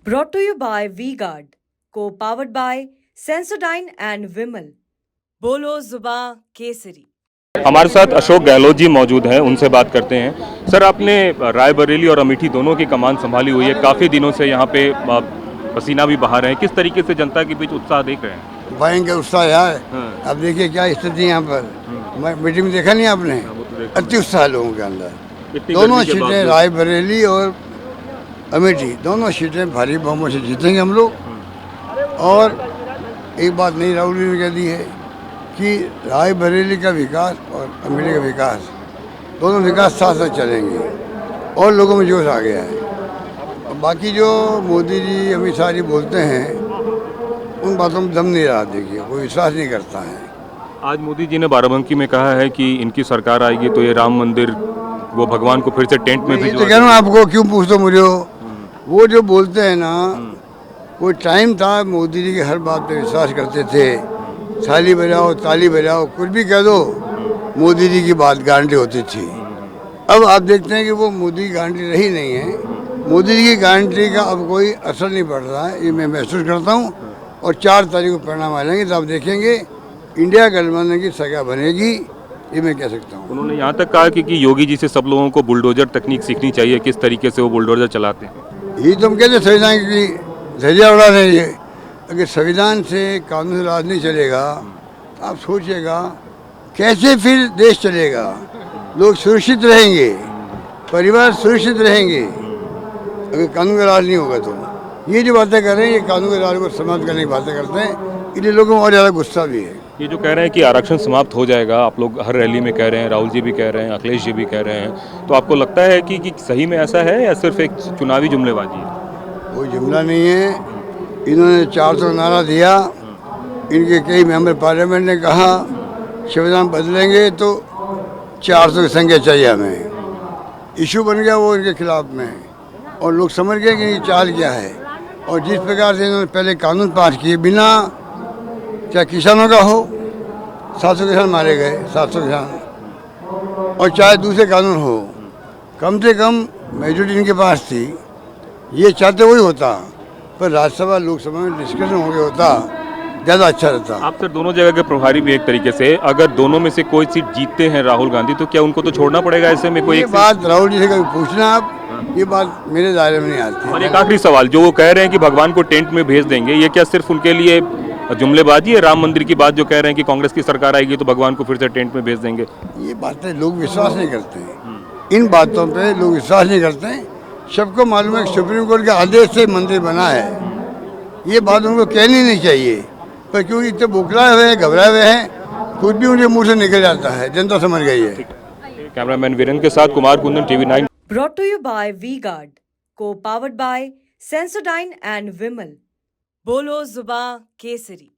Brought to you by V-Guard, co-powered by Sensodyne and Vimal. बोलो जुबा केसरी। हमारे साथ अशोक गहलोत जी मौजूद हैं, उनसे बात करते हैं। सर, आपने रायबरेली और अमेठी दोनों की कमान संभाली हुई है, काफ़ी दिनों से यहाँ पे पसीना भी बहा रहे हैं। किस तरीके से जनता के बीच उत्साह देख रहे हैं? भयंकर उत्साह यार। अब देखिए क्या स्थिति यहाँ पर। मीटिंग में देखा नहीं आपने? अति उत्साह लोगों के अंदर। दोनों सीटें रायबरेली और अमेठी दोनों सीटें भारी बहुमत से जीतेंगे हम लोग। और एक बात नहीं राहुल जी ने कह दी है कि रायबरेली का विकास और अमेठी का विकास दोनों विकास साथ साथ चलेंगे और लोगों में जोश आ गया है। और बाकी जो मोदी जी अमित शाह जी बोलते हैं उन बातों में दम नहीं रहा। देखिए कोई विश्वास नहीं करता है। आज मोदी जी ने बाराबंकी में कहा है कि इनकी सरकार आएगी तो ये राम मंदिर वो भगवान को फिर से टेंट में तो कह रहा हूँ आपको, क्यों पूछते मुझे वो जो बोलते हैं ना, वो टाइम था मोदी जी की हर बात पे विश्वास करते थे। थाली बजाओ ताली बजाओ कुछ भी कह दो, मोदी जी की बात गारंटी होती थी। अब आप देखते हैं कि वो मोदी की गारंटी रही नहीं है। मोदी जी की गारंटी का अब कोई असर नहीं पड़ रहा है, ये मैं महसूस करता हूँ। और 4 तारीख को परिणाम आ जाएंगे तो आप देखेंगे इंडिया गठबंधन की सरकार बनेगी, ये मैं कह सकता हूँ। उन्होंने यहाँ तक कहा कि योगी जी से सब लोगों को बुलडोजर तकनीक सीखनी चाहिए, किस तरीके से वो बुलडोजर चलाते हैं। यही तो हम कहते हैं संविधान की धज्जियाँ उड़ा रहे हैं। अगर संविधान से कानून से राज नहीं चलेगा तो आप सोचिएगा कैसे फिर देश चलेगा। लोग सुरक्षित रहेंगे, परिवार सुरक्षित रहेंगे अगर कानून का राज नहीं होगा। तो ये जो बातें कर रहे हैं ये कानून के राज को समाप्त करने की बातें करते हैं, इसलिए लोगों को और ज़्यादा गुस्सा भी है। ये जो कह रहे हैं कि आरक्षण समाप्त हो जाएगा, आप लोग हर रैली में कह रहे हैं, राहुल जी भी कह रहे हैं, अखिलेश जी भी कह रहे हैं, तो आपको लगता है कि सही में ऐसा है या सिर्फ एक चुनावी जुमलेबाजी है? कोई जुमला नहीं है। इन्होंने 400 नारा दिया। इनके कई मेंबर पार्लियामेंट ने कहा संविधान बदलेंगे तो 400 की संख्या चाहिए हमें। इशू बन गया वो इनके खिलाफ में, और लोग समझ गए कि ये चाल क्या है। और जिस प्रकार से इन्होंने पहले कानून पास किए बिना, चाहे किसानों का हो 700 किसान मारे गए, 700 किसान, और चाहे दूसरे कानून हो, कम से कम मेजोरिटी इनके पास थी। ये चाहते वही होता, पर राज्यसभा लोकसभा में डिस्कशन हो गया होता, ज़्यादा अच्छा रहता। आप सर दोनों जगह के प्रभारी भी एक तरीके से, अगर दोनों में से कोई सीट जीतते हैं राहुल गांधी, तो क्या उनको तो छोड़ना पड़ेगा ऐसे में? कोई ये बात राहुल जी से कभी पूछना आप, ये बात मेरे दायरे में नहीं आती। और एक आखिरी सवाल, जो वो कह रहे हैं कि भगवान को टेंट में भेज देंगे, ये क्या सिर्फ उनके लिए जुमलेबाजी है? राम मंदिर की बात जो कह रहे हैं कि कांग्रेस की सरकार आएगी तो भगवान को फिर से टेंट में भेज देंगे, ये बातें लोग विश्वास नहीं करते हैं। इन बातों पे लोग विश्वास नहीं करते हैं। सबको मालूम है कि सुप्रीम कोर्ट के आदेश से मंदिर बना है। ये बात उनको कहनी नहीं चाहिए, पर क्योंकि इतने बुखलाए हुए हैं, घबराए हुए हैं, कुछ भी उनके मुंह से निकल जाता है। जनता समझ गई है। कैमरामैन वीरेंद्र के साथ Kumar Kundan, TV9। Brought to you by V-Guard, co-powered by Sensodyne and Vimal. बोलो जुबा केसरी।